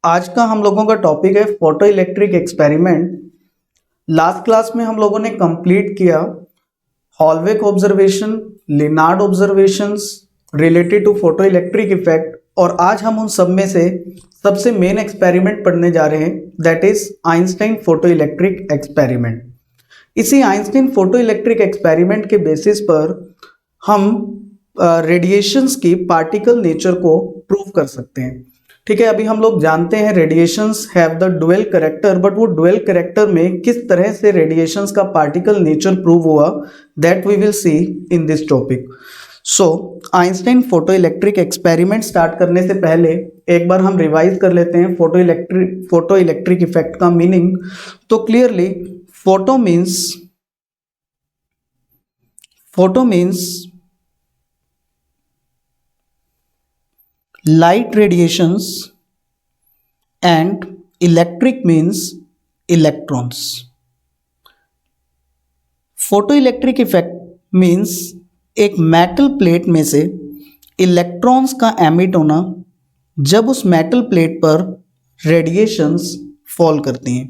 आज का हम लोगों का टॉपिक है photo electric experiment. Last class में हम लोगों ने कंप्लीट किया Hallwachs observation, Lenard observations related to photoelectric effect, और आज हम उन सब में से सबसे मेन एक्सपेरिमेंट पढ़ने जा रहे हैं, that is Einstein photo electric experiment. इसी आइंस्टाइन फोटो इलेक्ट्रिक एक्सपेरिमेंट के बेसिस पर हम रेडिएशंस की पार्टिकल नेचर को प्रूव कर सकते हैं। ठीक है, अभी हम लोग जानते हैं radiations have the dual character, but वो डुअल करेक्टर में किस तरह से रेडिएशंस का पार्टिकल नेचर प्रूव हुआ, that we will see in this topic. So Einstein photo electric experiment start करने से पहले एक बार हम रिवाइज कर लेते हैं फोटो इलेक्ट्रिक इफेक्ट का मीनिंग। तो clearly photo means light radiations and electric means electrons. Photo electric effect means एक मेटल प्लेट में से इलेक्ट्रॉन्स का एमिट होना जब उस मेटल प्लेट पर रेडिएशंस फॉल करती हैं।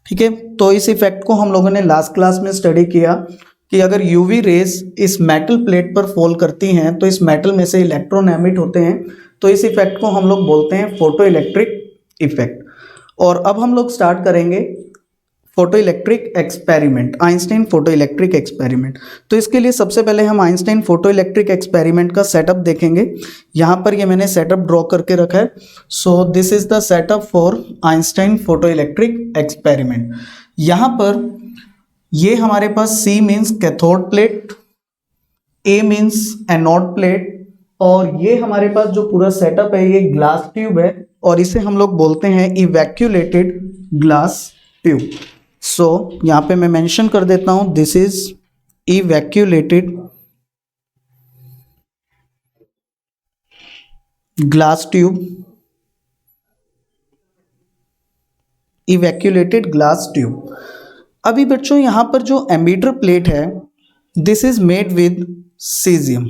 ठीक है, तो इस इफेक्ट को हम लोगों ने लास्ट क्लास में स्टडी किया कि अगर यूवी रेज इस मेटल प्लेट पर फॉल करती हैं तो इस मेटल में से इलेक्ट्रॉन एमिट होते हैं, तो इस इफेक्ट को हम लोग बोलते हैं फोटो इलेक्ट्रिक इफेक्ट। और अब हम लोग स्टार्ट करेंगे photo electric experiment, Einstein photo electric experiment. तो इसके लिए सबसे पहले हम आइंस्टाइन फोटो इलेक्ट्रिक एक्सपेरिमेंट का सेटअप देखेंगे। यहाँ पर ये मैंने सेटअप ड्रॉ करके रखा है। So this is the setup for Einstein photo electric experiment. यहाँ पर ये हमारे पास C means cathode plate, A means anode plate, और ये हमारे पास जो पूरा सेटअप है ये ग्लास ट्यूब है, और इसे हम लोग बोलते हैं इवैक्यूलेटेड ग्लास ट्यूब। सो यहाँ पे मैं मेंशन कर देता हूं, this is evacuated glass tube, evacuated glass tube. अभी बच्चों यहाँ पर जो एमीटर प्लेट है this is made with caesium.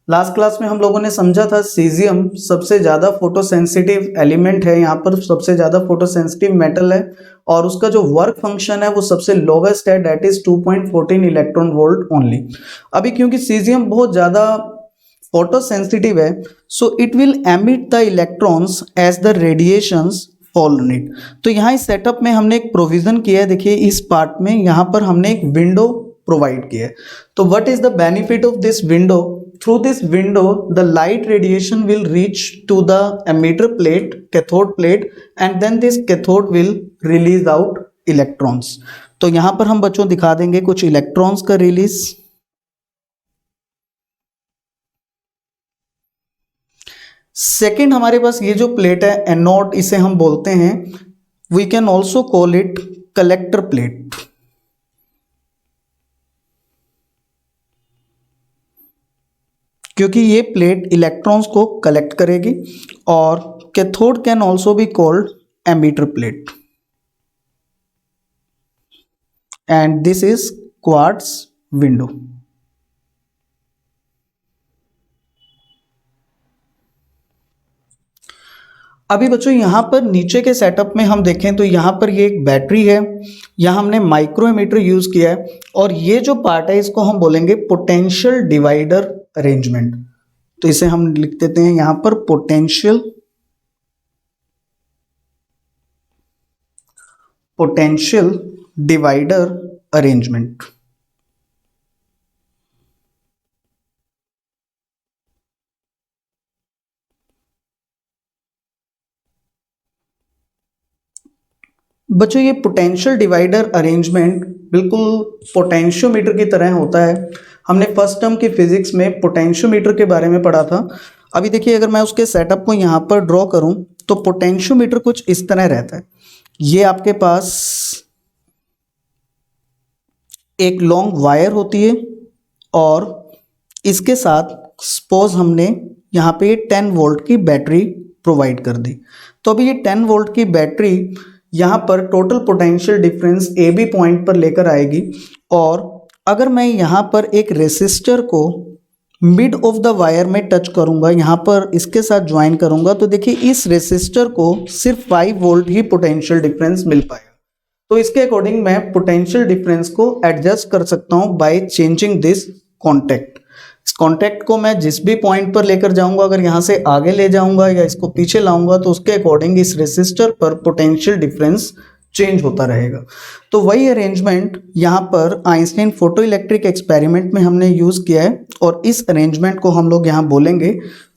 Last class में हम लोगों ने समझा था सीजियम सबसे ज़्यादा फोटोसेंसिटिव एलिमेंट है, यहाँ पर सबसे ज़्यादा फोटोसेंसिटिव मेटल है, और उसका जो वर्क फंक्शन है वो सबसे लोवेस्ट है, that is 2.14 electron volt only. अभी क्योंकि सीजियम बहुत ज़्यादा फोटोसेंसिटिव है, so it will emit the electrons as the radiations fall on it. तो यहाँ इस सेटअप में हमने एक प्रोविजन किया है, देखिए इस पार्ट में यहाँ पर हमने एक विंडो प्रोवाइड किया है। तो what is the benefit of this window? Through this window the light radiation will reach to the emitter plate, cathode plate, and then this cathode will release out electrons. तो यहां पर हम बच्चों दिखा देंगे कुछ इलेक्ट्रॉन्स का रिलीज। सेकेंड हमारे पास ये जो प्लेट है एनोड, इसे हम बोलते हैं, we can also call it collector plate. क्योंकि ये प्लेट इलेक्ट्रॉन्स को कलेक्ट करेगी, और cathode can also be called emitter plate, and this is quartz window. अभी बच्चों यहाँ पर नीचे के सेटअप में हम देखें तो यहाँ पर ये एक बैटरी है, यहाँ हमने माइक्रो एमीटर यूज किया है, और ये जो पार्ट है इसको हम बोलेंगे पोटेंशियल डिवाइडर अरेंजमेंट। तो इसे हम लिख देते हैं यहाँ पर पोटेंशियल डिवाइडर अरेंजमेंट। बच्चों ये पोटेंशियल डिवाइडर अरेंजमेंट बिल्कुल पोटेंशियोमीटर की तरह होता है। हमने फर्स्ट टर्म की फिजिक्स में पोटेंशियोमीटर के बारे में पढ़ा था। अभी देखिए अगर मैं उसके सेटअप को यहाँ पर ड्रॉ करूँ तो पोटेंशियोमीटर कुछ इस तरह रहता है। ये आपके पास एक लॉन्ग वायर होती है, और इसके साथ सपोज हमने यहाँ पे 10 वोल्ट की बैटरी प्रोवाइड कर दी। तो अभी ये 10 वोल्ट की बैटरी यहाँ पर total potential difference A B point पर लेकर आएगी, और अगर मैं यहाँ पर एक रेसिस्टर को मिड ऑफ द वायर में टच करूंगा, यहाँ पर इसके साथ ज्वाइन करूंगा, तो देखिए इस रेसिस्टर को सिर्फ 5 वोल्ट ही पोटेंशियल डिफरेंस मिल पाएगा। तो इसके अकॉर्डिंग मैं पोटेंशियल डिफरेंस को एडजस्ट कर सकता हूं बाय चेंजिंग दिस कॉन्टैक्ट। इस कॉन्टैक्ट को मैं जिस भी पॉइंट पर लेकर जाऊंगा, अगर यहाँ से आगे ले जाऊंगा या इसको पीछे लाऊंगा, तो उसके अकॉर्डिंग इस रेसिस्टर पर पोटेंशियल डिफरेंस चेंज होता रहेगा। तो वही अरेंजमेंट यहाँ पर आइंस्टाइन फोटो इलेक्ट्रिक एक्सपेरिमेंट में हमने यूज़ किया है, और इस अरेंजमेंट को हम लोग यहाँ बोलेंगे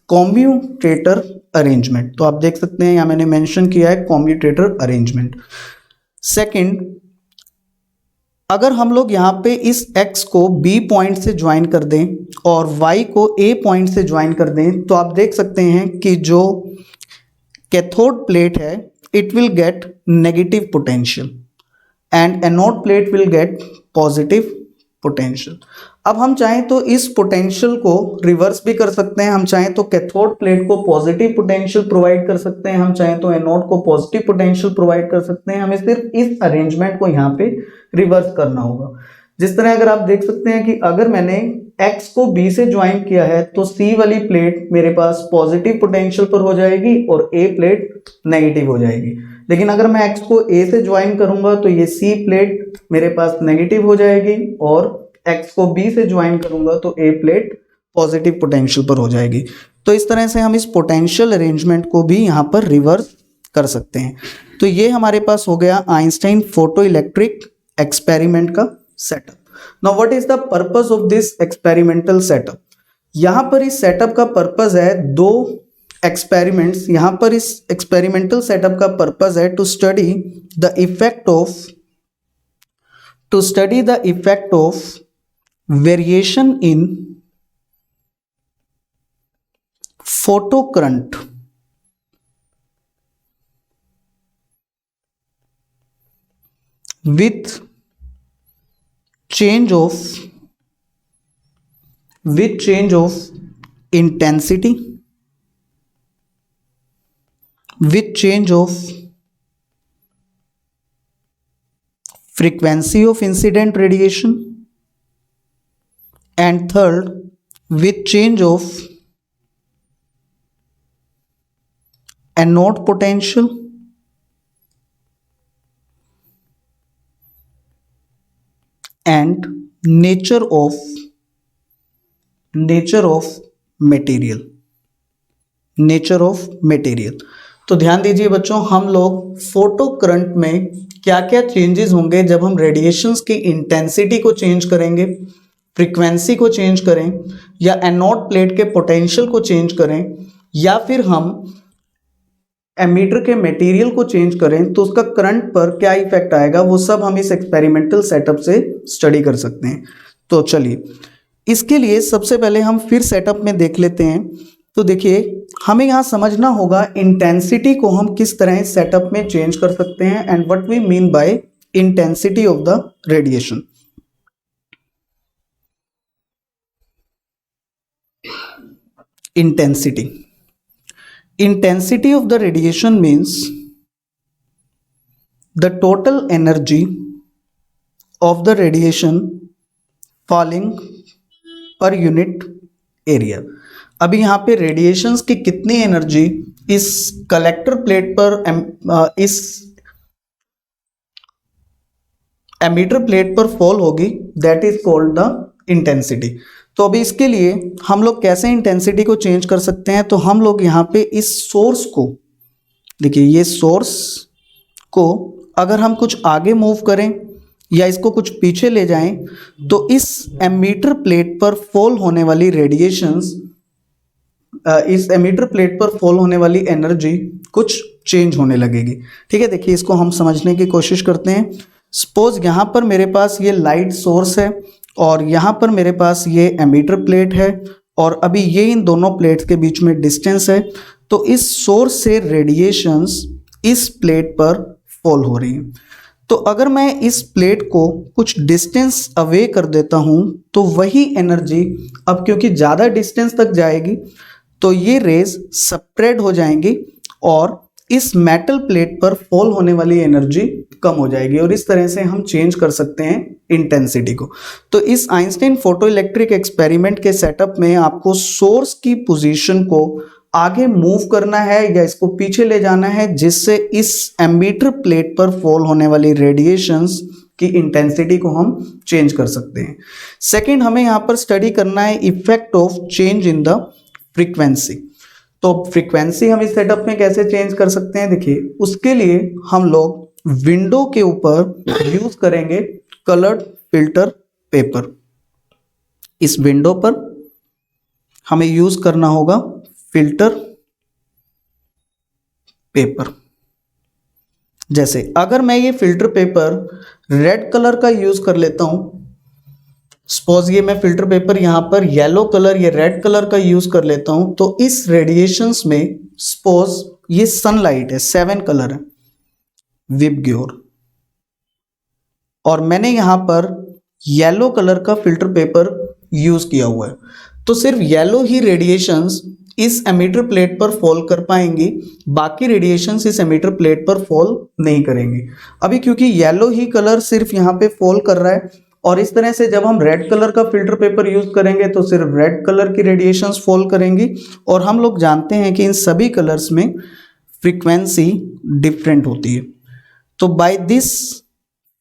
कॉम्यूटेटर अरेंजमेंट। तो आप देख सकते हैं यहाँ मैंने मेंशन किया है कॉम्यूटेटर अरेंजमेंट। सेकंड, अगर हम लोग यहाँ पे इस x को B पॉइंट से ज्वाइन कर दें और y को A पॉइंट से ज्वाइन कर दें, तो आप देख सकते हैं कि जो कैथोड प्लेट है it will get negative potential and anode plate will get positive potential. अब हम चाहें तो इस पोटेंशियल को रिवर्स भी कर सकते हैं। हम चाहें तो कैथोड प्लेट को पॉजिटिव पोटेंशियल प्रोवाइड कर सकते हैं, हम चाहें तो एनोड को पॉजिटिव पोटेंशियल प्रोवाइड कर सकते हैं। हमें सिर्फ इस अरेंजमेंट को यहाँ पे रिवर्स करना होगा। जिस तरह अगर आप देख सकते हैं कि अगर मैंने X को B से ज्वाइन किया है तो C वाली प्लेट मेरे पास पॉजिटिव पोटेंशियल पर हो जाएगी और A प्लेट नेगेटिव हो जाएगी। लेकिन अगर मैं X को A से ज्वाइन करूंगा तो ये C प्लेट मेरे पास नेगेटिव हो जाएगी, और X को B से ज्वाइन करूंगा तो A प्लेट पॉजिटिव पोटेंशियल पर हो जाएगी। तो इस तरह से हम इस पोटेंशियल अरेंजमेंट को भी यहाँ पर रिवर्स कर सकते हैं। तो ये हमारे पास हो गया आइंस्टाइन फोटो इलेक्ट्रिक एक्सपेरिमेंट का setup. Now what is the purpose of this experimental setup? यहाँ पर इस सेटअप का पर्पस है दो एक्सपेरिमेंट्स। यहाँ पर इस एक्सपेरिमेंटल सेटअप का पर्पस है to study the effect of variation in photo current with change of intensity, with change of frequency of incident radiation, and third, with change of anode potential and nature of material। तो ध्यान दीजिए बच्चों, हम लोग photo current में क्या क्या changes होंगे जब हम रेडिएशंस की इंटेंसिटी को चेंज करेंगे, फ्रीक्वेंसी को चेंज करें, या एनोड प्लेट के पोटेंशियल को चेंज करें, या फिर हम एमीटर के मटेरियल को चेंज करें, तो उसका करंट पर क्या इफेक्ट आएगा, वो सब हम इस एक्सपेरिमेंटल सेटअप से स्टडी कर सकते हैं। तो चलिए, इसके लिए सबसे पहले हम फिर सेटअप में देख लेते हैं। तो देखिए, हमें यहाँ समझना होगा इंटेंसिटी को हम किस तरह सेटअप में चेंज कर सकते हैं, and what we mean by intensity of the radiation. Intensity of the radiation means the total energy of the radiation falling per unit area। अभी यहाँ पे रेडिएशंस की कितनी एनर्जी इस कलेक्टर प्लेट पर इस एमीटर प्लेट पर फॉल होगी, that is called the intensity. तो अभी इसके लिए हम लोग कैसे इंटेंसिटी को चेंज कर सकते हैं? तो हम लोग यहाँ पे इस सोर्स को देखिए, ये सोर्स को अगर हम कुछ आगे मूव करें या इसको कुछ पीछे ले जाएं, तो इस एमीटर प्लेट पर फॉल होने वाली रेडिएशंस, इस एमीटर प्लेट पर फॉल होने वाली एनर्जी कुछ चेंज होने लगेगी। ठीक है, देखिए इसको हम समझने की कोशिश करते हैं। सपोज यहाँ पर मेरे पास ये लाइट सोर्स है और यहाँ पर मेरे पास ये एमीटर प्लेट है, और अभी ये इन दोनों प्लेट्स के बीच में डिस्टेंस है। तो इस सोर्स से रेडिएशंस इस प्लेट पर फॉल हो रही हैं। तो अगर मैं इस प्लेट को कुछ डिस्टेंस अवे कर देता हूँ, तो वही एनर्जी अब क्योंकि ज़्यादा डिस्टेंस तक जाएगी, तो ये रेज स्प्रेड हो जाएंगी और इस मेटल प्लेट पर फॉल होने वाली एनर्जी कम हो जाएगी और इस तरह से हम चेंज कर सकते हैं इंटेंसिटी को। तो इस आइंस्टाइन फोटो इलेक्ट्रिक एक्सपेरिमेंट के सेटअप में आपको सोर्स की पोजीशन को आगे मूव करना है या इसको पीछे ले जाना है, जिससे इस एमीटर प्लेट पर फॉल होने वाली रेडिएशंस की इंटेंसिटी को हम चेंज कर सकते हैं। सेकंड, हमें यहाँ पर स्टडी करना है effect of change in the frequency. तो फ्रीक्वेंसी हम इस सेटअप में कैसे चेंज कर सकते हैं, देखिए उसके लिए हम लोग विंडो के ऊपर यूज करेंगे कलर्ड फिल्टर पेपर। इस विंडो पर हमें यूज करना होगा फिल्टर पेपर। जैसे अगर मैं ये फिल्टर पेपर रेड कलर का यूज कर लेता हूं, सपोज ये मैं फिल्टर पेपर यहां पर येलो कलर या रेड कलर का यूज कर लेता हूं, तो इस रेडिएशंस में सपोज ये सनलाइट है, 7 कलर है, विबग्योर, और मैंने यहां पर येलो कलर का फिल्टर पेपर यूज किया हुआ है, तो सिर्फ येलो ही रेडिएशंस इस एमीटर प्लेट पर फॉल कर पाएंगी, बाकी रेडिएशंस इस एमीटर प्लेट पर फॉल नहीं करेंगी। अभी क्योंकि येलो ही कलर सिर्फ यहाँ पे फॉल कर रहा है, और इस तरह से जब हम रेड कलर का फिल्टर पेपर यूज करेंगे तो सिर्फ रेड कलर की रेडिएशंस फॉल करेंगी, और हम लोग जानते हैं कि इन सभी कलर्स में फ्रीक्वेंसी डिफरेंट होती है। तो by this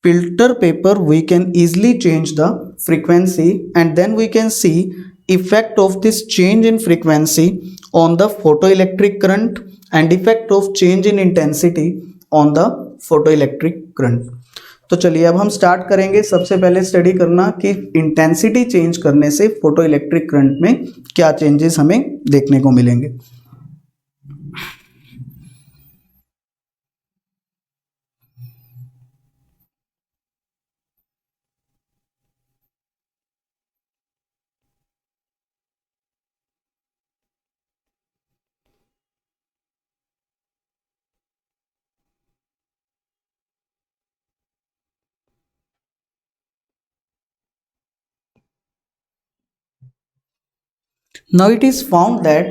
filter paper we can easily change the frequency, and then we can see effect of this change in frequency on the photoelectric current and effect of change in intensity on the photoelectric current। तो चलिए अब हम start करेंगे। सबसे पहले study करना कि intensity change करने से फोटोइलेक्ट्रिक करंट में क्या चेंजेस हमें देखने को मिलेंगे। Now it is found that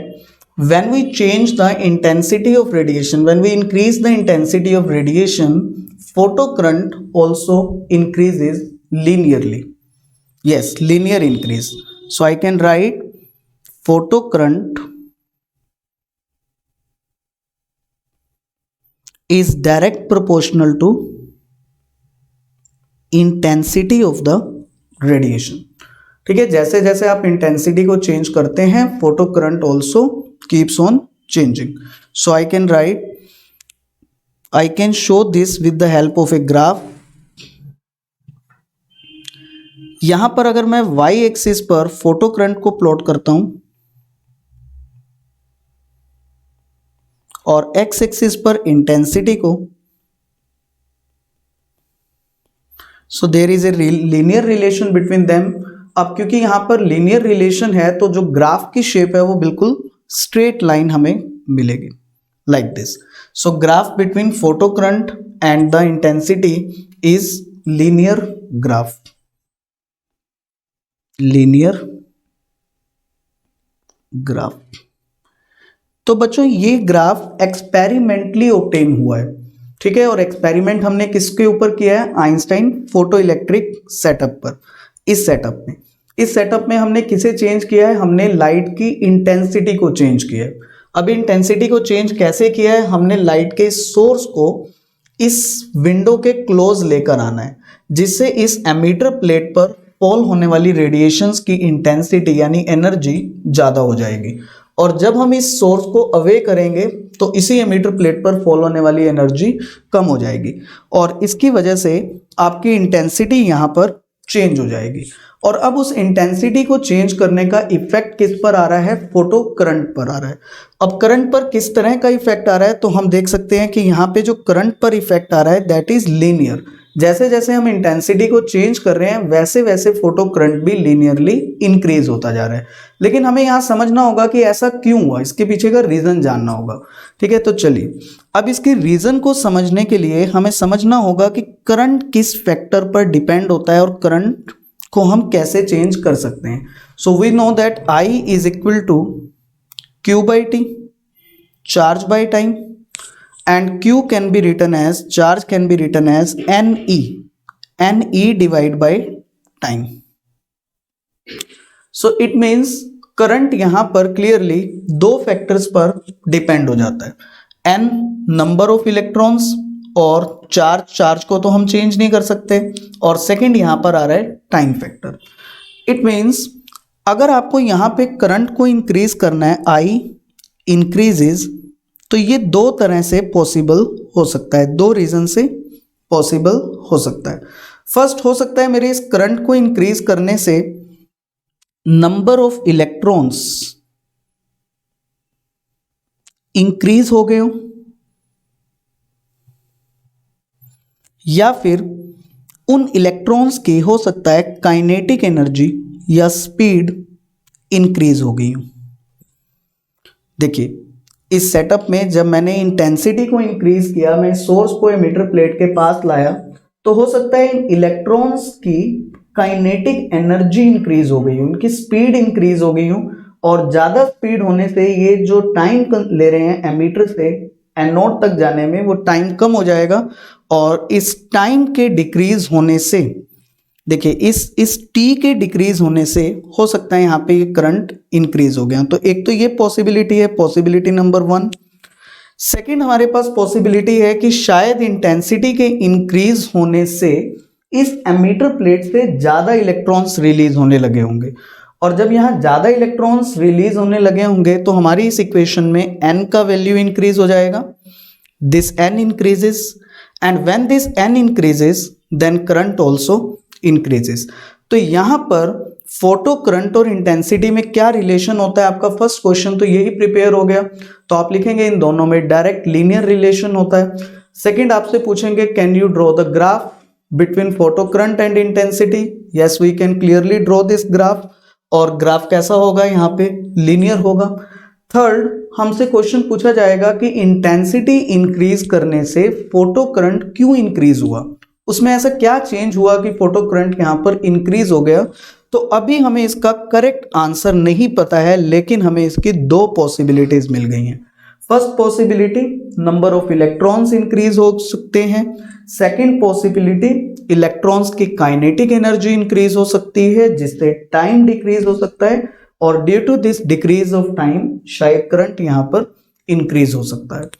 when we change the intensity of radiation, when we increase the intensity of radiation, photocurrent also increases linearly. Yes, linear increase. So I can write photocurrent is direct proportional to intensity of the radiation। ठीक है, जैसे जैसे आप intensity को change करते हैं photo current also keeps on changing. So I can write, I can show this with the help of a graph. यहां पर अगर मैं y एक्सिस पर फोटो करंट को प्लॉट करता हूं और x एक्सिस पर इंटेंसिटी को, so there is a linear relation between them. अब क्योंकि यहां पर लीनियर रिलेशन है तो जो ग्राफ की शेप है वो बिल्कुल स्ट्रेट लाइन हमें मिलेगी, like this. So graph between photo current and the intensity is linear graph, linear graph. तो बच्चों ये ग्राफ एक्सपेरिमेंटली ऑब्टेन हुआ है, ठीक है, और एक्सपेरिमेंट हमने किसके ऊपर किया है, आइंस्टाइन फोटो इलेक्ट्रिक सेटअप पर। इस सेटअप में हमने किसे चेंज किया है, हमने लाइट की इंटेंसिटी को चेंज किया है। अब इंटेंसिटी को चेंज कैसे किया है, हमने लाइट के सोर्स को इस विंडो के क्लोज लेकर आना है, जिससे इस एमीटर प्लेट पर फॉल होने वाली रेडिएशंस की इंटेंसिटी यानी एनर्जी ज़्यादा हो जाएगी, और जब हम इस सोर्स को अवे करेंगे तो इसी एमीटर प्लेट पर फॉल होने वाली एनर्जी कम हो जाएगी, और इसकी वजह से आपकी इंटेंसिटी यहाँ पर चेंज हो जाएगी। और अब उस इंटेंसिटी को चेंज करने का इफेक्ट किस पर आ रहा है, फोटो करंट पर आ रहा है। अब करंट पर किस तरह का इफेक्ट आ रहा है, तो हम देख सकते हैं कि यहाँ पे जो करंट पर इफेक्ट आ रहा है दैट इज लीनियर। जैसे जैसे हम इंटेंसिटी को चेंज कर रहे हैं वैसे वैसे फोटो करंट भी लीनियरली इंक्रीज होता जा रहा है। लेकिन हमें यहाँ समझना होगा कि ऐसा क्यों हुआ, इसके पीछे का रीजन जानना होगा, ठीक है। तो चलिए अब इसके रीजन को समझने के लिए हमें समझना होगा कि करंट किस फैक्टर पर डिपेंड होता है और करंट को हम कैसे चेंज कर सकते हैं। So we know that I is equal to Q by T, charge by time. and q can be written as, charge can be written as ne divided by time. So it means current यहां पर clearly दो factors पर depend हो जाता है, n number of electrons और charge को तो हम चेंज नहीं कर सकते, और सेकंड यहां पर आ रहा है टाइम फैक्टर. इट मींस अगर आपको यहां पे करंट को इंक्रीज करना है, I इंक्रीजेज, तो ये दो तरह से पॉसिबल हो सकता है, दो रीजन से पॉसिबल हो सकता है. फर्स्ट हो सकता है मेरे इस करंट को इंक्रीज करने से नंबर ऑफ इलेक्ट्रॉन्स इंक्रीज हो गए हो, या फिर उन इलेक्ट्रॉन्स की हो सकता है काइनेटिक एनर्जी या स्पीड इंक्रीज हो गई हो. देखिए इस सेटअप में जब मैंने इंटेंसिटी को इंक्रीज किया, मैं सोर्स को एमिटर प्लेट के पास लाया, तो हो सकता है इन इलेक्ट्रॉन्स की काइनेटिक एनर्जी इंक्रीज हो गई हो, उनकी स्पीड इंक्रीज हो गई हो, और ज़्यादा स्पीड होने से ये जो टाइम ले रहे हैं एमीटर से एनोड तक जाने में, वो टाइम कम हो जाएगा. और इस टाइम के डिक्रीज होने से, देखिए इस टी के डिक्रीज होने से हो सकता है यहाँ पे ये करंट इंक्रीज हो गया. तो एक तो ये पॉसिबिलिटी है, पॉसिबिलिटी नंबर 1. सेकंड हमारे पास पॉसिबिलिटी है कि शायद इंटेंसिटी के इंक्रीज होने से इस एमीटर प्लेट से ज़्यादा इलेक्ट्रॉन्स रिलीज होने लगे होंगे, और जब यहाँ ज़्यादा इलेक्ट्रॉन्स रिलीज होने लगे होंगे तो हमारी इस इक्वेशन में n का वैल्यू इंक्रीज हो जाएगा. This n increases, and when this n increases then current also increases. तो यहाँ पर फोटो करंट और इंटेंसिटी में क्या रिलेशन होता है, आपका फर्स्ट क्वेश्चन तो यही प्रिपेयर हो गया. तो आप लिखेंगे इन दोनों में डायरेक्ट लीनियर रिलेशन होता है. सेकंड आपसे पूछेंगे can you draw the graph between photo current and intensity. Yes we can clearly draw this graph, और ग्राफ कैसा होगा, यहाँ पे लीनियर होगा. थर्ड हमसे क्वेश्चन पूछा जाएगा कि इंटेंसिटी इंक्रीज करने से फोटो करंट क्यों इंक्रीज हुआ, उसमें ऐसा क्या चेंज हुआ कि फोटो करंट यहाँ पर इंक्रीज हो गया. तो अभी हमें इसका करेक्ट आंसर नहीं पता है, लेकिन हमें इसकी दो पॉसिबिलिटीज मिल गई हैं. First possibility number of electrons increase हो सकते हैं. सेकंड पॉसिबिलिटी इलेक्ट्रॉन्स की काइनेटिक एनर्जी इंक्रीज हो सकती है, जिससे टाइम डिक्रीज हो सकता है, और due to this decrease of time शायद करंट यहाँ पर इंक्रीज हो सकता है.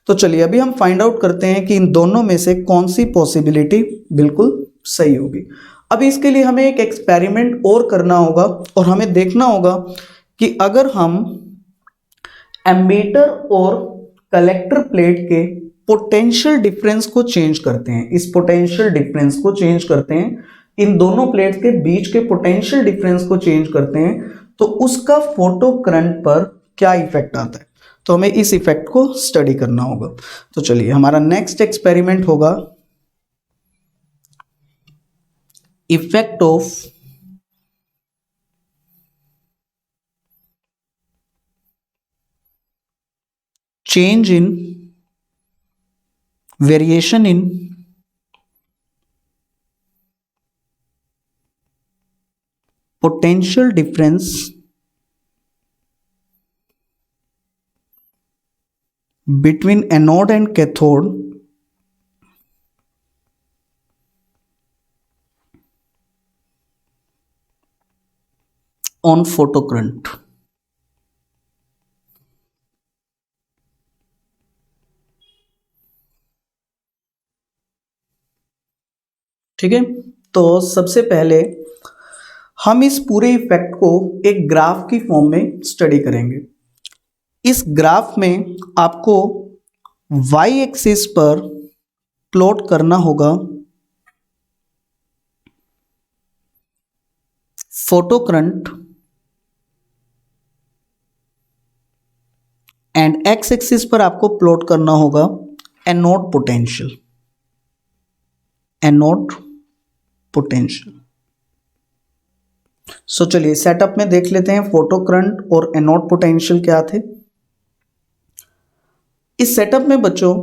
तो चलिए अभी हम फाइंड आउट करते हैं कि इन दोनों में से कौन सी पॉसिबिलिटी बिल्कुल सही होगी. अब इसके लिए हमें एक एक्सपेरिमेंट और करना होगा, और हमें देखना होगा कि अगर हम एमीटर और कलेक्टर प्लेट के पोटेंशियल डिफरेंस को चेंज करते हैं, इस पोटेंशियल डिफरेंस को चेंज करते हैं, इन दोनों प्लेट्स के बीच के पोटेंशियल डिफरेंस को चेंज करते हैं, तो उसका फोटो करंट पर क्या इफेक्ट आता है. तो हमें इस इफेक्ट को स्टडी करना होगा. तो चलिए हमारा नेक्स्ट एक्सपेरिमेंट होगा effect of change in variation in potential difference between anode and cathode on photocurrent. ठीक है, तो सबसे पहले हम इस पूरे इफेक्ट को एक ग्राफ की फॉर्म में स्टडी करेंगे. इस ग्राफ में आपको वाई एक्सिस पर प्लॉट करना होगा photo current, and x axis पर आपको प्लॉट करना होगा एनोड पोटेंशियल, एनोड पोटेंशियल. सो चलिए सेटअप में देख लेते हैं फोटो करंट और एनोड पोटेंशियल क्या थे. इस सेटअप में बच्चों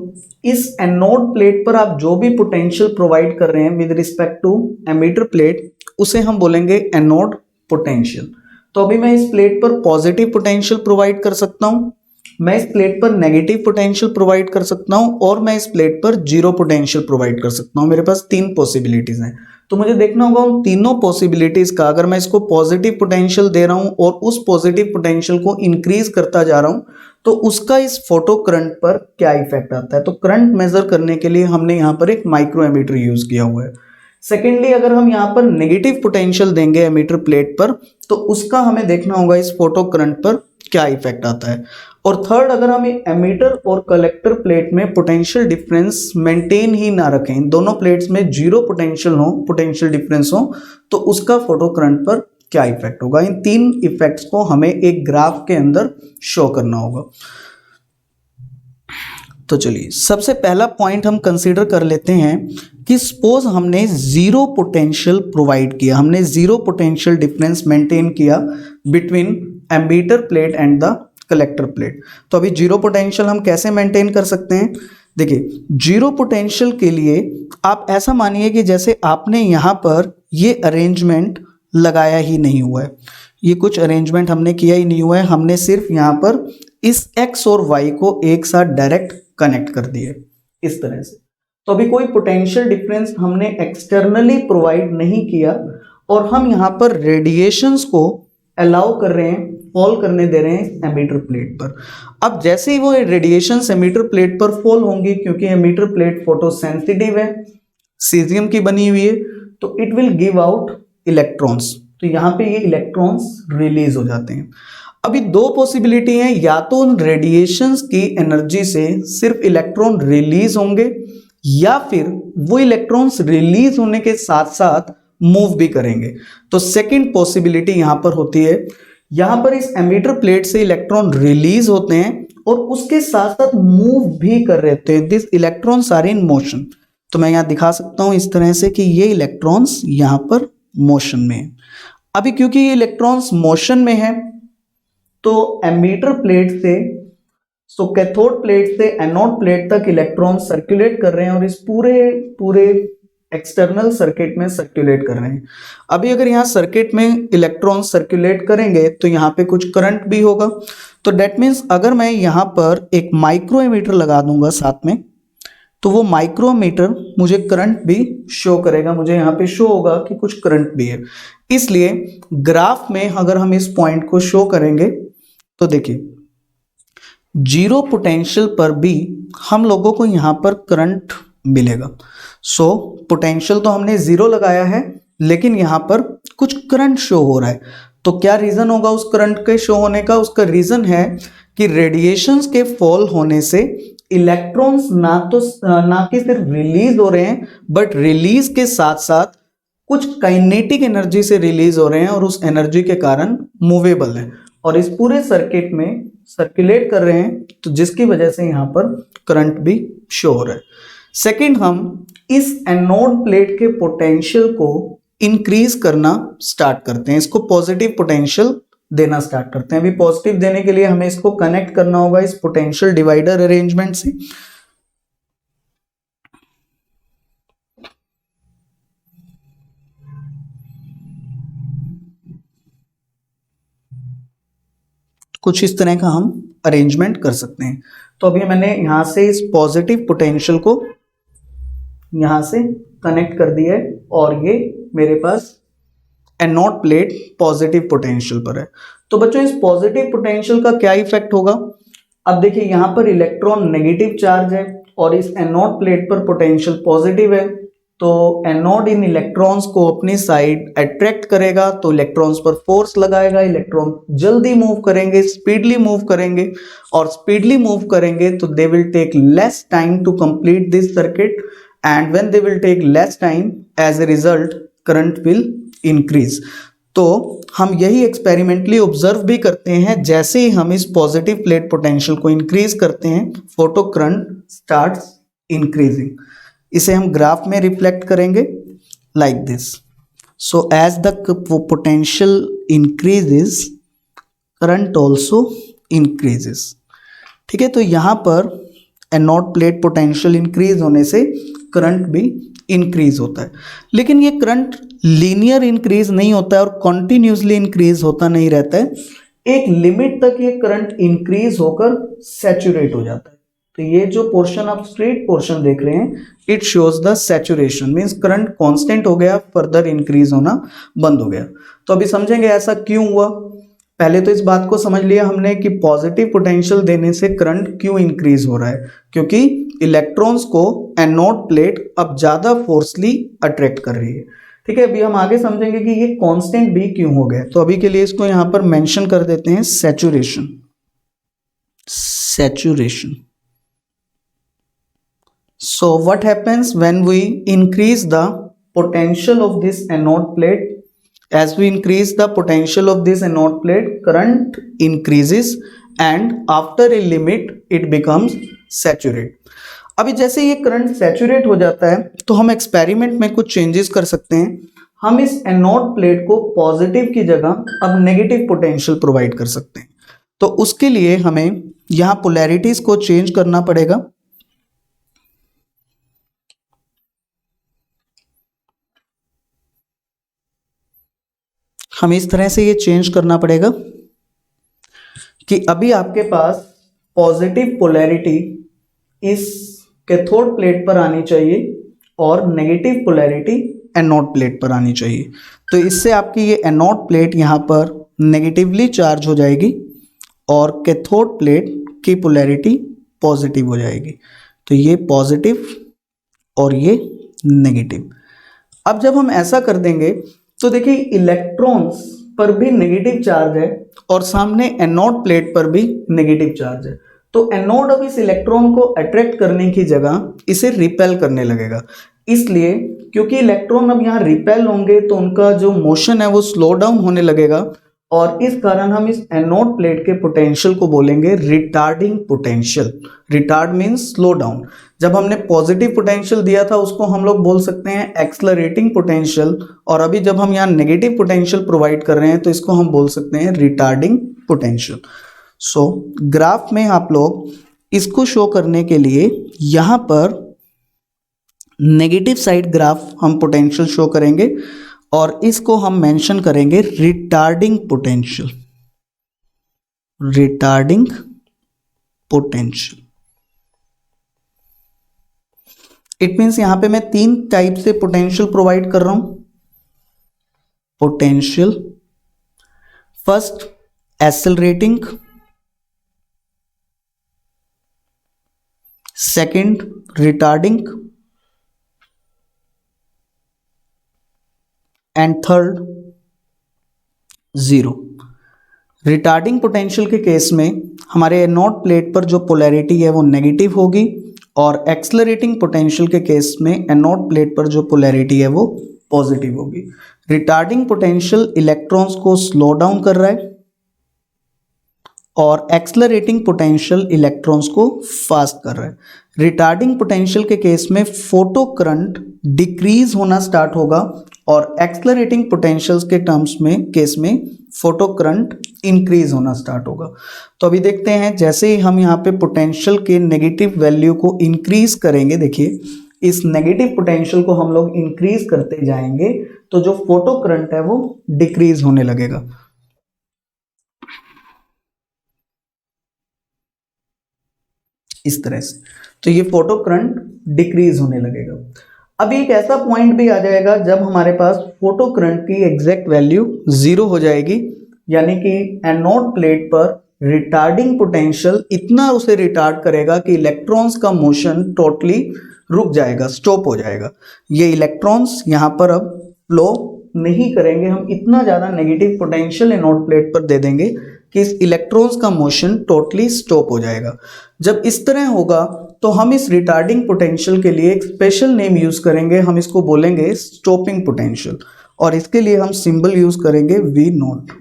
इस एनोड प्लेट पर आप जो भी पोटेंशियल प्रोवाइड कर रहे हैं with respect to emitter plate, उसे हम बोलेंगे एनोड पोटेंशियल. तो अभी मैं इस प्लेट पर पॉजिटिव पोटेंशियल प्रोवाइड कर सकता हूं, मैं इस प्लेट पर नेगेटिव पोटेंशियल प्रोवाइड कर सकता हूं और मैं इस प्लेट पर जीरो पोटेंशियल प्रोवाइड कर सकता हूं। मेरे पास तीन पॉसिबिलिटीज हैं, तो मुझे देखना होगा उन तीनों पॉसिबिलिटीज का, अगर मैं इसको पॉजिटिव पोटेंशियल दे रहा हूं और उस पॉजिटिव पोटेंशियल को इंक्रीज करता जा रहा हूं तो उसका इस फोटो करंट पर क्या इफेक्ट आता है। तो करंट मेजर करने के लिए हमने यहाँ पर एक माइक्रो एमीटर यूज किया हुआ है। सेकेंडली, अगर हम यहाँ पर नेगेटिव पोटेंशियल देंगे एमीटर प्लेट पर तो उसका हमें देखना होगा इस फोटो करंट पर क्या इफेक्ट आता है। और थर्ड, अगर हम एमीटर और कलेक्टर प्लेट में पोटेंशियल डिफरेंस मेंटेन ही ना रखें, इन दोनों प्लेट्स में जीरो पोटेंशियल डिफरेंस हो तो उसका फोटो करंट पर क्या इफेक्ट होगा। इन तीन इफेक्ट्स को हमें एक ग्राफ के अंदर शो करना होगा। तो चलिए, सबसे पहला पॉइंट हम कंसीडर कर लेते हैं कि सपोज हमने जीरो पोटेंशियल प्रोवाइड किया, हमने जीरो पोटेंशियल डिफरेंस मेंटेन किया between ammeter plate and the collector plate. तो अभी जीरो पोटेंशियल हम कैसे मेंटेन कर सकते हैं। देखिए, जीरो पोटेंशियल के लिए आप ऐसा मानिए कि जैसे आपने यहाँ पर ये अरेंजमेंट लगाया ही नहीं हुआ है, ये कुछ अरेंजमेंट हमने किया ही नहीं हुआ है, हमने सिर्फ यहाँ पर इस x और y को एक साथ डायरेक्ट कनेक्ट कर दिए इस तरह से। तो अभी कोई पोटेंशियल डिफरेंस हमने एक्सटर्नली प्रोवाइड नहीं किया और हम यहाँ पर रेडिएशंस को अलाउ कर रहे हैं, फॉल करने दे रहे हैं एमीटर प्लेट पर। अब जैसे ही वो रेडिएशंस एमीटर प्लेट पर फॉल होंगी, क्योंकि एमीटर प्लेट फोटो सेंसिटिव है, सीजियम की बनी हुई है, तो it will give out electrons. तो यहाँ पे ये इलेक्ट्रॉन्स रिलीज हो जाते हैं। अभी दो पॉसिबिलिटी हैं, या तो उन रेडिएशंस की एनर्जी से सिर्फ इलेक्ट्रॉन रिलीज होंगे या फिर वो इलेक्ट्रॉन्स रिलीज होने के साथ साथ मूव भी करेंगे। तो सेकंड पॉसिबिलिटी यहां पर होती है, यहां पर इस एमीटर प्लेट से इलेक्ट्रॉन रिलीज होते हैं और उसके साथ साथ मूव भी कर रहे होते हैं। This electrons are in motion. तो मैं यहां दिखा सकता हूं इस तरह से कि ये इलेक्ट्रॉन्स यहां पर मोशन में है। अभी क्योंकि ये इलेक्ट्रॉन्स मोशन में है तो एमीटर प्लेट से कैथोड प्लेट से एनोड प्लेट तक इलेक्ट्रॉन सर्कुलेट कर रहे हैं और इस पूरे एक्सटर्नल सर्किट में सर्कुलेट कर रहे हैं। अभी अगर यहाँ सर्किट में इलेक्ट्रॉन सर्कुलेट करेंगे तो यहाँ पे कुछ करंट भी होगा। तो डेट मीन्स अगर मैं यहाँ पर एक माइक्रोमीटर लगा दूंगा साथ में, तो वो माइक्रोमीटर मुझे करंट भी शो करेगा, मुझे यहाँ पे शो होगा कि कुछ करंट भी है। इसलिए ग्राफ में अगर हम इस पॉइंट को शो करेंगे तो देखिए, जीरो पोटेंशियल पर भी हम लोगों को यहाँ पर करंट मिलेगा। सो पोटेंशियल तो हमने जीरो लगाया है लेकिन यहाँ पर कुछ करंट शो हो रहा है। तो क्या रीजन होगा उस करंट के शो होने का? उसका रीजन है कि रेडिएशंस के फॉल होने से इलेक्ट्रॉन्स ना कि सिर्फ रिलीज हो रहे हैं बट रिलीज के साथ साथ कुछ काइनेटिक एनर्जी से रिलीज हो रहे हैं और उस एनर्जी के कारण मूवेबल है और इस पूरे सर्किट में सर्कुलेट कर रहे हैं, तो जिसकी वजह से यहाँ पर करंट भी शो हो रहा है। सेकंड, हम इस एनोड प्लेट के पोटेंशियल को इंक्रीज करना स्टार्ट करते हैं, इसको पॉजिटिव पोटेंशियल देना स्टार्ट करते हैं। अभी पॉजिटिव देने के लिए हमें इसको कनेक्ट करना होगा इस पोटेंशियल डिवाइडर अरेंजमेंट से। कुछ इस तरह का हम अरेंजमेंट कर सकते हैं। तो अभी मैंने यहां से इस पॉजिटिव पोटेंशियल को यहां से कनेक्ट कर दिया है और ये मेरे पास एनोड प्लेट पॉजिटिव पोटेंशियल पर है। तो बच्चों, इस पॉजिटिव पोटेंशियल का क्या इफेक्ट होगा? अब देखिए, यहां पर इलेक्ट्रॉन नेगेटिव चार्ज है और इस एनोड प्लेट पर पोटेंशियल पॉजिटिव है, तो एनोड इन इलेक्ट्रॉन्स को अपनी साइड अट्रैक्ट करेगा, तो इलेक्ट्रॉन्स पर फोर्स लगाएगा, इलेक्ट्रॉन जल्दी मूव करेंगे, स्पीडली मूव करेंगे और स्पीडली मूव करेंगे तो they will take less time to complete this circuit and when they will take less time, as a result current will increase. तो हम यही एक्सपेरिमेंटली ऑब्जर्व भी करते हैं, जैसे ही हम इस पॉजिटिव प्लेट पोटेंशियल को इंक्रीज करते हैं फोटो करंट स्टार्ट्स इंक्रीजिंग। इसे हम ग्राफ में रिफ्लेक्ट करेंगे like this. So as the potential increases current also increases. ठीक है, तो यहाँ पर एनोड प्लेट पोटेंशियल इंक्रीज होने से करंट भी इंक्रीज होता है, लेकिन ये करंट लीनियर इंक्रीज नहीं होता है और कॉन्टिन्यूसली इंक्रीज होता नहीं रहता है। एक लिमिट तक ये करंट इंक्रीज होकर सैचुरेट हो जाता है। तो ये जो पोर्शन आप स्ट्रेट पोर्शन देख रहे हैं, it shows the saturation, means current constant हो गया, फर्दर इंक्रीज होना बंद हो गया। तो अभी समझेंगे ऐसा क्यों हुआ। पहले तो इस बात को समझ लिया हमने कि पॉजिटिव पोटेंशियल देने से करंट क्यों इंक्रीज हो रहा है, क्योंकि इलेक्ट्रॉन्स को एनोड प्लेट अब ज्यादा फोर्सली अट्रैक्ट कर रही है। ठीक है, अभी हम आगे समझेंगे कि ये कांस्टेंट भी क्यों हो गया। तो अभी के लिए इसको यहां पर मेंशन कर देते हैं saturation. Saturation. So what happens when we increase the potential of this anode plate? As we increase the potential of this anode plate, current increases and after a limit it becomes saturate. अभी जैसे ये current saturate हो जाता है तो हम experiment में कुछ चेंजेस कर सकते हैं। हम इस एनोड प्लेट को पॉजिटिव की जगह अब नेगेटिव पोटेंशियल प्रोवाइड कर सकते हैं। तो उसके लिए हमें यहाँ पोलैरिटीज को चेंज करना पड़ेगा। हमें इस तरह से ये चेंज करना पड़ेगा कि अभी आपके पास पॉजिटिव पोलैरिटी इस कैथोड प्लेट पर आनी चाहिए और नेगेटिव पोलैरिटी एनोड प्लेट पर आनी चाहिए। तो इससे आपकी ये एनोड प्लेट यहाँ पर नेगेटिवली चार्ज हो जाएगी और कैथोड प्लेट की पोलैरिटी पॉजिटिव हो जाएगी। तो ये पॉजिटिव और ये नेगेटिव। अब जब हम ऐसा कर देंगे तो देखिए इलेक्ट्रॉन्स पर भी नेगेटिव चार्ज है और सामने एनोड प्लेट पर भी नेगेटिव चार्ज है। तो एनोड अब इस इलेक्ट्रॉन को अट्रैक्ट करने की जगह इसे रिपेल करने लगेगा। इसलिए क्योंकि इलेक्ट्रॉन अब यहाँ रिपेल होंगे तो उनका जो मोशन है वो स्लो डाउन होने लगेगा और इस कारण हम इस एनोड प्लेट के पोटेंशियल को बोलेंगे retarding potential. Retard means slow down. जब हमने पॉजिटिव पोटेंशियल दिया था उसको हम लोग बोल सकते हैं एक्सलरेटिंग पोटेंशियल, और अभी जब हम यहाँ नेगेटिव पोटेंशियल प्रोवाइड कर रहे हैं तो इसको हम बोल सकते हैं रिटार्डिंग पोटेंशियल। सो ग्राफ में आप लोग इसको शो करने के लिए यहाँ पर नेगेटिव साइड ग्राफ हम पोटेंशियल शो करेंगे और इसको हम मेंशन करेंगे retarding potential. Retarding potential it means यहां पे मैं 3 टाइप से पोटेंशियल प्रोवाइड कर रहा हूं। Potential first accelerating, second retarding and third zero. Retarding potential के केस में हमारे एनोड प्लेट पर जो पोलैरिटी है वो नेगेटिव होगी और एक्सेलरेटिंग पोटेंशियल के केस में एनोड प्लेट पर जो पोलैरिटी है वो पॉजिटिव होगी। रिटार्डिंग पोटेंशियल इलेक्ट्रॉन्स को स्लो डाउन कर रहा है और एक्सेलरेटिंग पोटेंशियल इलेक्ट्रॉन्स को फास्ट कर रहा है। रिटार्डिंग पोटेंशियल के केस में फोटो करंट डिक्रीज होना स्टार्ट होगा और एक्सेलरेटिंग पोटेंशियल्स के टर्म्स में केस में फोटो करंट इंक्रीज होना स्टार्ट होगा। तो अभी देखते हैं जैसे ही हम यहाँ पे पोटेंशियल के नेगेटिव वैल्यू को इंक्रीज करेंगे, देखिए इस नेगेटिव पोटेंशियल को हम लोग इंक्रीज करते जाएंगे तो जो फोटो करंट है वो डिक्रीज होने लगेगा। इस तरह से तो ये फोटो करंट डिक्रीज होने लगेगा। अब एक ऐसा पॉइंट भी आ जाएगा जब हमारे पास फोटो करंट की एग्जैक्ट वैल्यू 0 हो जाएगी, यानी कि एनोड प्लेट पर रिटार्डिंग पोटेंशियल इतना उसे रिटार्ड करेगा कि इलेक्ट्रॉन्स का मोशन टोटली रुक जाएगा, स्टॉप हो जाएगा। ये इलेक्ट्रॉन्स यहाँ पर अब फ्लो नहीं करेंगे। हम इतना ज़्यादा नेगेटिव पोटेंशियल एनोड प्लेट पर दे देंगे कि इस इलेक्ट्रॉन्स का मोशन टोटली स्टॉप हो जाएगा। जब इस तरह होगा तो हम इस रिटार्डिंग पोटेंशियल के लिए एक स्पेशल नेम यूज करेंगे। हम इसको बोलेंगे स्टॉपिंग पोटेंशियल और इसके लिए हम सिंबल यूज करेंगे V नॉट।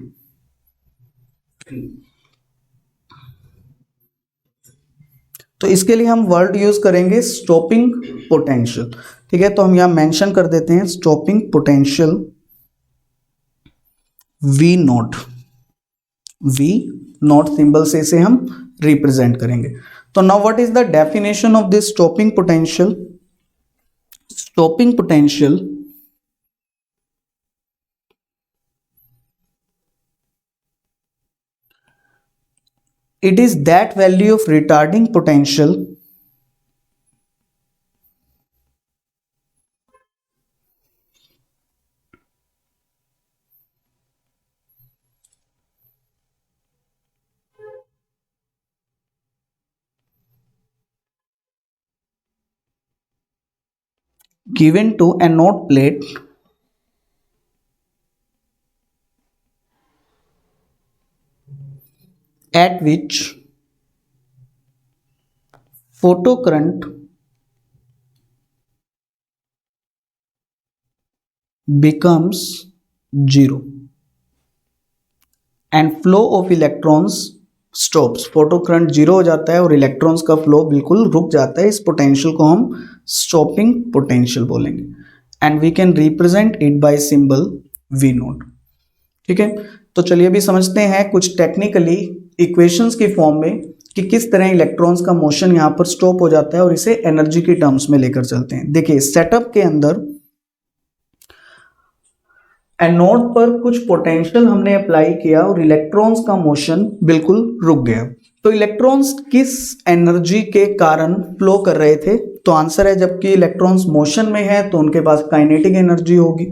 तो इसके लिए हम वर्ड यूज करेंगे स्टॉपिंग पोटेंशियल। ठीक है, तो हम यहां मेंशन कर देते हैं stopping potential V not. V not symbol से इसे हम रिप्रेजेंट करेंगे। तो now what is the definition of this stopping potential? Stopping potential it is that value of retarding potential given to anode plate at which photocurrent becomes zero and flow of electrons stops। Photo current zero हो जाता है और electrons का flow बिल्कुल रुक जाता है। इस पोटेंशियल को हम स्टॉपिंग पोटेंशियल बोलेंगे and we can represent it by symbol V naught. ठीक है, तो चलिए अभी समझते हैं कुछ टेक्निकली इक्वेशंस की फॉर्म में कि किस तरह इलेक्ट्रॉन्स का मोशन यहाँ पर स्टॉप हो जाता है और इसे एनर्जी की टर्म्स में लेकर चलते हैं। देखिए सेटअप के अंदर एनोड पर कुछ पोटेंशियल हमने अप्लाई किया और इलेक्ट्रॉन्स का मोशन बिल्कुल रुक गया। तो इलेक्ट्रॉन्स किस एनर्जी के कारण फ्लो कर रहे थे? तो आंसर है जबकि इलेक्ट्रॉन्स मोशन में है तो उनके पास काइनेटिक एनर्जी होगी।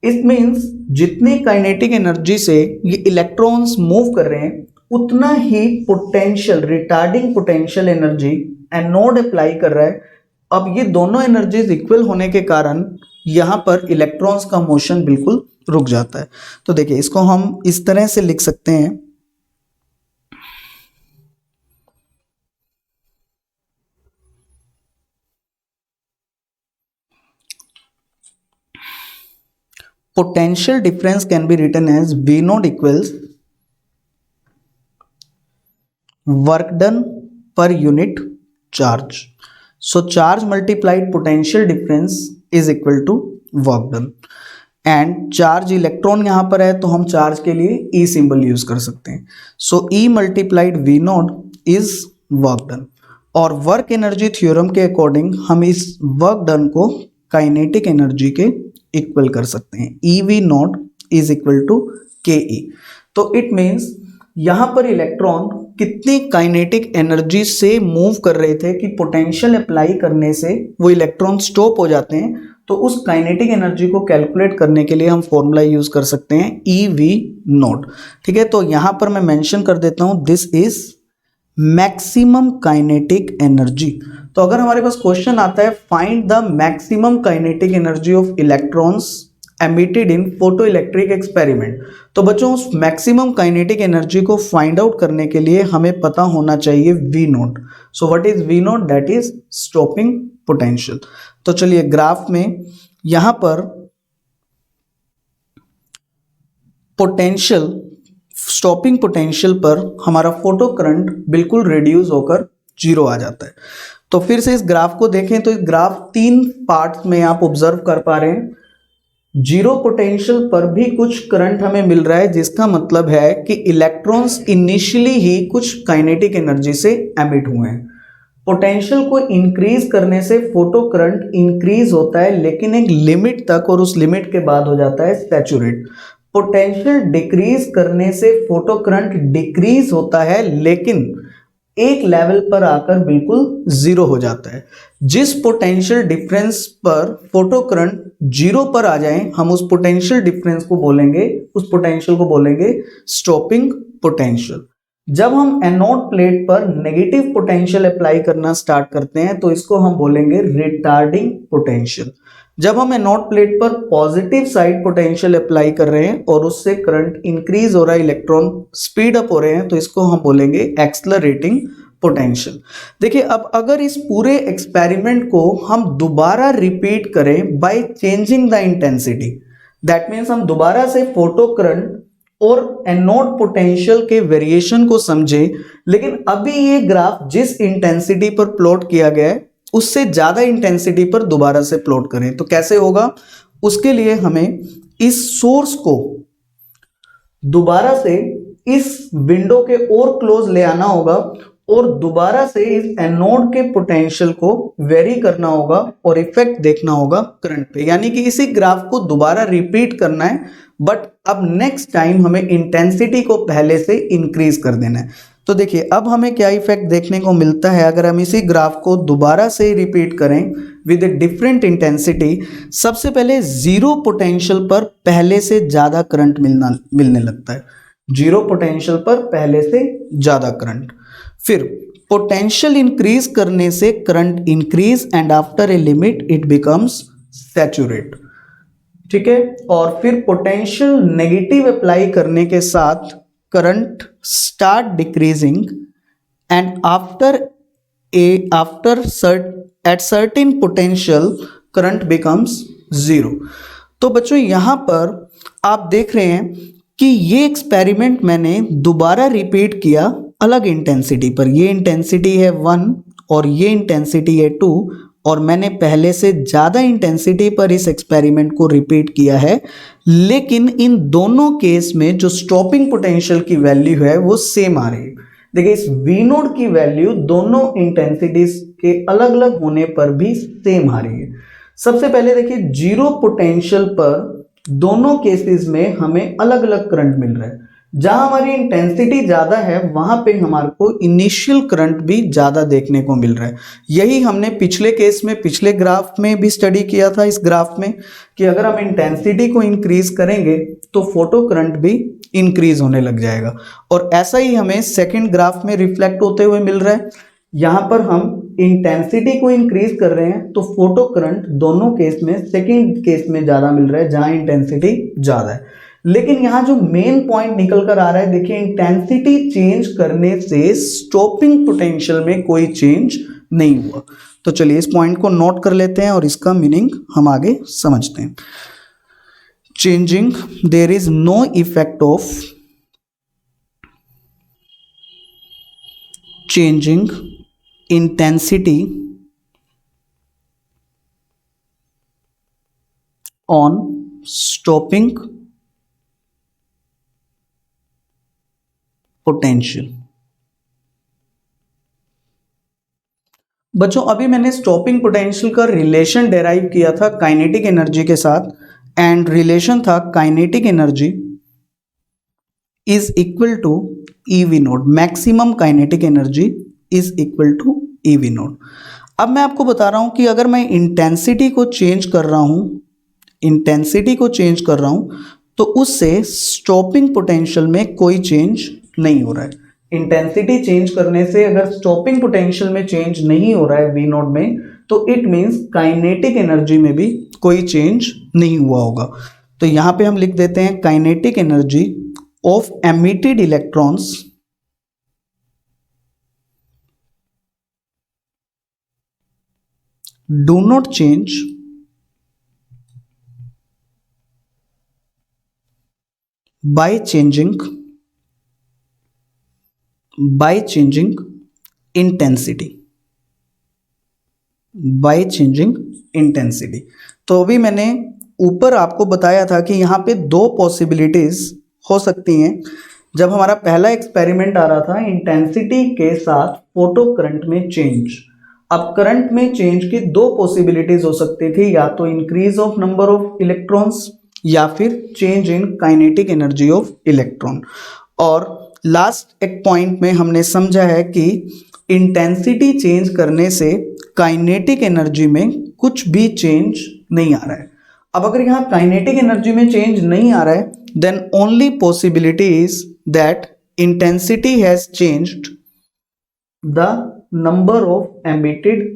इट मींस जितनी काइनेटिक एनर्जी से ये इलेक्ट्रॉन्स मूव कर रहे हैं उतना ही potential retarding potential energy anode apply कर रहा है। अब ये दोनों एनर्जीज इक्वल होने के कारण यहां पर इलेक्ट्रॉन्स का मोशन बिल्कुल रुक जाता है। तो देखिए इसको हम इस तरह से लिख सकते हैं, potential difference can be written as V naught equals work done per unit charge. So charge multiplied potential difference is equal to work done and charge electron यहां पर है तो हम चार्ज के लिए E सिंबल यूज कर सकते हैं। So E multiplied V naught is work done और वर्क एनर्जी थ्योरम के अकॉर्डिंग हम इस वर्क डन को काइनेटिक एनर्जी के इक्वल कर सकते हैं। E V naught is equal to K E. तो इट मीन्स यहां पर इलेक्ट्रॉन कितनी काइनेटिक एनर्जी से मूव कर रहे थे कि पोटेंशियल अप्लाई करने से वो इलेक्ट्रॉन स्टॉप हो जाते हैं। तो उस काइनेटिक एनर्जी को कैलकुलेट करने के लिए हम फॉर्मूला यूज कर सकते हैं ई वी नॉट। ठीक है, तो यहां पर मैं मेंशन कर देता हूं this is maximum kinetic energy. तो अगर हमारे पास क्वेश्चन आता है find the maximum kinetic energy of electrons emitted in photo electric experiment, तो बच्चों उस मैक्सिमम काइनेटिक एनर्जी को फाइंड आउट करने के लिए हमें पता होना चाहिए V naught. So what is V naught? That is stopping potential. तो चलिए ग्राफ में यहां पर पोटेंशियल स्टॉपिंग पोटेंशियल पर हमारा फोटो करंट बिल्कुल रिड्यूस होकर जीरो आ जाता है। तो फिर से इस ग्राफ को देखें तो इस ग्राफ 3 पार्ट्स में आप ऑब्जर्व कर पा रहे हैं। जीरो पोटेंशियल पर भी कुछ करंट हमें मिल रहा है, जिसका मतलब है कि इलेक्ट्रॉन्स इनिशियली ही कुछ काइनेटिक एनर्जी से एमिट हुए हैं। पोटेंशियल को इंक्रीज करने से फोटो करंट इंक्रीज होता है लेकिन एक लिमिट तक, और उस लिमिट के बाद हो जाता है सैचुरेट। पोटेंशियल डिक्रीज करने से फोटो करंट डिक्रीज होता है लेकिन एक लेवल पर आकर बिल्कुल जीरो हो जाता है। जिस पोटेंशियल डिफरेंस पर फोटो करंट जीरो पर आ जाए हम उस पोटेंशियल डिफरेंस को बोलेंगे, उस पोटेंशियल को बोलेंगे स्टॉपिंग पोटेंशियल। जब हम एनोड प्लेट पर नेगेटिव पोटेंशियल अप्लाई करना स्टार्ट करते हैं तो इसको हम बोलेंगे रिटार्डिंग पोटेंशियल। जब हम एनोड प्लेट पर पॉजिटिव साइड पोटेंशियल अप्लाई कर रहे हैं और उससे करंट इंक्रीज हो रहा है, इलेक्ट्रॉन स्पीड अप हो रहे हैं, तो इसको हम बोलेंगे एक्सेलरेटिंग पोटेंशियल। देखिए अब अगर इस पूरे एक्सपेरिमेंट को हम दोबारा रिपीट करें by changing the intensity, that means हम दोबारा से फोटो करंट और एनोड पोटेंशियल के वेरिएशन को समझें, लेकिन अभी ये ग्राफ जिस इंटेंसिटी पर प्लॉट किया गया है उससे ज्यादा इंटेंसिटी पर दोबारा से प्लॉट करें तो कैसे होगा? उसके लिए हमें इस सोर्स को दोबारा से इस विंडो के और क्लोज ले आना होगा और दोबारा से इस एनोड के पोटेंशियल को वेरी करना होगा और इफेक्ट देखना होगा करंट पे, यानी कि इसी ग्राफ को दोबारा रिपीट करना है, बट अब नेक्स्ट टाइम हमें इंटेंसिटी को पहले से इंक्रीज कर देना है। तो देखिए अब हमें क्या इफेक्ट देखने को मिलता है अगर हम इसी ग्राफ को दोबारा से रिपीट करें विद ए डिफरेंट इंटेंसिटी। सबसे पहले जीरो पोटेंशियल पर पहले से ज्यादा करंट मिलने लगता है, जीरो पोटेंशियल पर पहले से ज्यादा करंट। फिर पोटेंशियल इंक्रीज करने से current increase and after a limit it becomes saturate, ठीक है। और फिर पोटेंशियल नेगेटिव अप्लाई करने के साथ current start decreasing and at certain potential current becomes zero. तो बच्चों यहां पर आप देख रहे हैं कि ये एक्सपेरिमेंट मैंने दोबारा रिपीट किया अलग इंटेंसिटी पर। ये इंटेंसिटी है 1 और ये इंटेंसिटी है 2, और मैंने पहले से ज़्यादा इंटेंसिटी पर इस एक्सपेरिमेंट को रिपीट किया है, लेकिन इन दोनों केस में जो स्टॉपिंग पोटेंशियल की वैल्यू है वो सेम आ रही है। देखिए इस वी नोड की वैल्यू दोनों इंटेंसिटीज के अलग अलग होने पर भी सेम आ रही है। सबसे पहले देखिए जीरो पोटेंशियल पर दोनों केसेस में हमें अलग अलग करंट मिल रहा है। जहां हमारी इंटेंसिटी ज्यादा है वहां पे हमारे को इनिशियल करंट भी ज्यादा देखने को मिल रहा है। यही हमने पिछले केस में, पिछले ग्राफ में भी स्टडी किया था इस ग्राफ में, कि अगर हम इंटेंसिटी को इंक्रीज करेंगे तो फोटो करंट भी इंक्रीज होने लग जाएगा। और ऐसा ही हमें सेकेंड ग्राफ में रिफ्लेक्ट होते हुए मिल रहा है। यहां पर हम इंटेंसिटी को इंक्रीज कर रहे हैं तो फोटो करंट दोनों केस में, सेकेंड केस में ज्यादा मिल रहा है जहां इंटेंसिटी ज्यादा है। लेकिन यहां जो मेन पॉइंट निकल कर आ रहा है, देखिए इंटेंसिटी चेंज करने से स्टॉपिंग पोटेंशियल में कोई चेंज नहीं हुआ। तो चलिए इस पॉइंट को नोट कर लेते हैं और इसका मीनिंग हम आगे समझते हैं। Changing, there is no effect of changing intensity on stopping potential. बच्चों अभी मैंने स्टॉपिंग पोटेंशियल का रिलेशन डेराइव किया था काइनेटिक एनर्जी के साथ, एंड रिलेशन था kinetic energy is equal to E V naught, maximum kinetic energy is equal to E V naught. अब मैं आपको बता रहा हूं कि अगर मैं इंटेंसिटी को चेंज कर रहा हूं, तो उससे स्टॉपिंग पोटेंशियल में कोई चेंज नहीं हो रहा है। इंटेंसिटी चेंज करने से अगर स्टॉपिंग पोटेंशियल में चेंज नहीं हो रहा है वी नोट में, तो इट मींस काइनेटिक एनर्जी में भी कोई चेंज नहीं हुआ होगा। तो यहां पे हम लिख देते हैं kinetic energy of emitted electrons do not change by changing intensity, तो अभी मैंने ऊपर आपको बताया था कि यहाँ पे दो पॉसिबिलिटीज हो सकती हैं। जब हमारा पहला एक्सपेरिमेंट आ रहा था इंटेंसिटी के साथ फोटो करंट में चेंज, अब करंट में चेंज की दो पॉसिबिलिटीज हो सकती थी, या तो increase of number of electrons या फिर change in kinetic energy of electron. और लास्ट एक पॉइंट में हमने समझा है कि इंटेंसिटी चेंज करने से काइनेटिक एनर्जी में कुछ भी चेंज नहीं आ रहा है। अब अगर यहाँ काइनेटिक एनर्जी में चेंज नहीं आ रहा है, then only possibility is that intensity has changed the number of emitted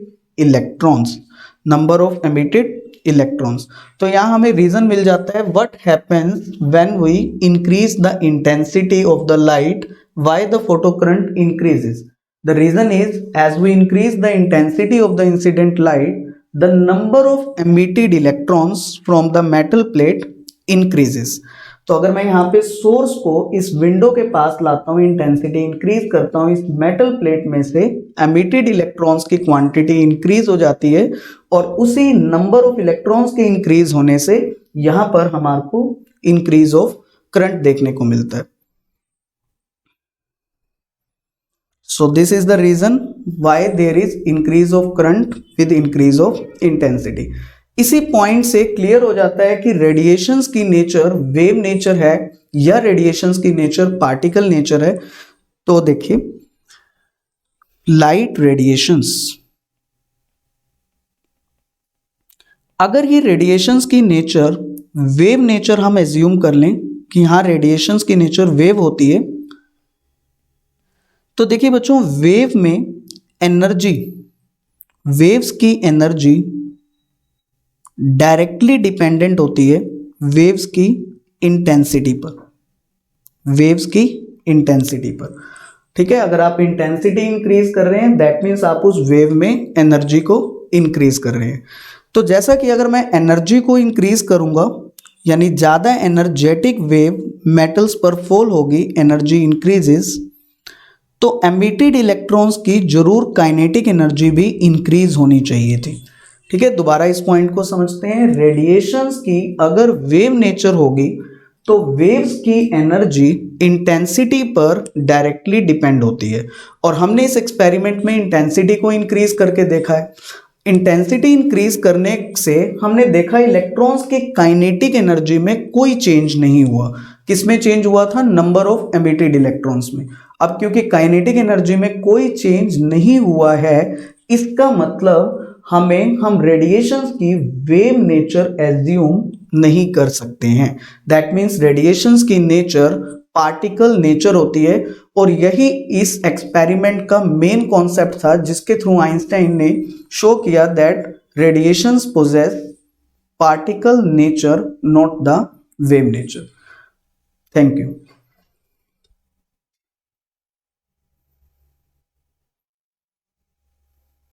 electrons. तो यहाँ हमें रीजन मिल जाता है what happens when we increase the intensity of the light, why the photo current increases. The reason is as we increase the intensity of the incident light, the number of emitted electrons from the metal plate increases. तो अगर मैं यहाँ पे source को इस window के पास लाता हूँ, इंटेंसिटी इंक्रीज करता हूँ, इस मेटल प्लेट में से एमिटेड इलेक्ट्रॉन्स की क्वांटिटी इंक्रीज हो जाती है, और उसी नंबर ऑफ इलेक्ट्रॉन्स के इंक्रीज होने से यहाँ पर हमारे को इंक्रीज ऑफ करंट देखने को मिलता है। So this is the reason why there is increase of current with increase of intensity. इसी पॉइंट से क्लियर हो जाता है कि रेडिएशंस की नेचर वेव नेचर है या रेडिएशंस की नेचर पार्टिकल नेचर है। तो देखिए लाइट रेडिएशंस, अगर ये रेडिएशंस की नेचर वेव नेचर हम एज्यूम कर लें कि हाँ रेडिएशंस की नेचर वेव होती है, तो देखिए बच्चों वेव में एनर्जी, वेव्स की एनर्जी डायरेक्टली डिपेंडेंट होती है वेव्स की इंटेंसिटी पर, वेव्स की इंटेंसिटी पर। ठीक है, अगर आप इंटेंसिटी इंक्रीज कर रहे हैं दैट मीन्स आप उस वेव में एनर्जी को इंक्रीज कर रहे हैं। तो जैसा कि अगर मैं एनर्जी को इंक्रीज करूंगा यानी ज़्यादा एनर्जेटिक वेव मेटल्स पर फॉल होगी, एनर्जी इंक्रीजेस, तो एमिटेड इलेक्ट्रॉन्स की जरूर काइनेटिक एनर्जी भी इंक्रीज होनी चाहिए थी। ठीक है, दोबारा इस पॉइंट को समझते हैं। रेडिएशंस की अगर वेव नेचर होगी तो वेव्स की एनर्जी इंटेंसिटी पर डायरेक्टली डिपेंड होती है, और हमने इस एक्सपेरिमेंट में इंटेंसिटी को इंक्रीज करके देखा है। इंटेंसिटी इंक्रीज करने से हमने देखा इलेक्ट्रॉन्स की काइनेटिक एनर्जी में कोई चेंज नहीं हुआ। किसमें चेंज हुआ था? नंबर ऑफ एमिटेड इलेक्ट्रॉन्स में। अब क्योंकि काइनेटिक एनर्जी में कोई चेंज नहीं हुआ है, इसका मतलब हम रेडिएशंस की वेव नेचर एज्यूम नहीं कर सकते हैं। दैट मीन्स रेडिएशंस की नेचर पार्टिकल नेचर होती है, और यही इस एक्सपेरिमेंट का मेन कॉन्सेप्ट था जिसके थ्रू आइंस्टाइन ने शो किया that radiations possess particle nature not the wave nature. Thank you.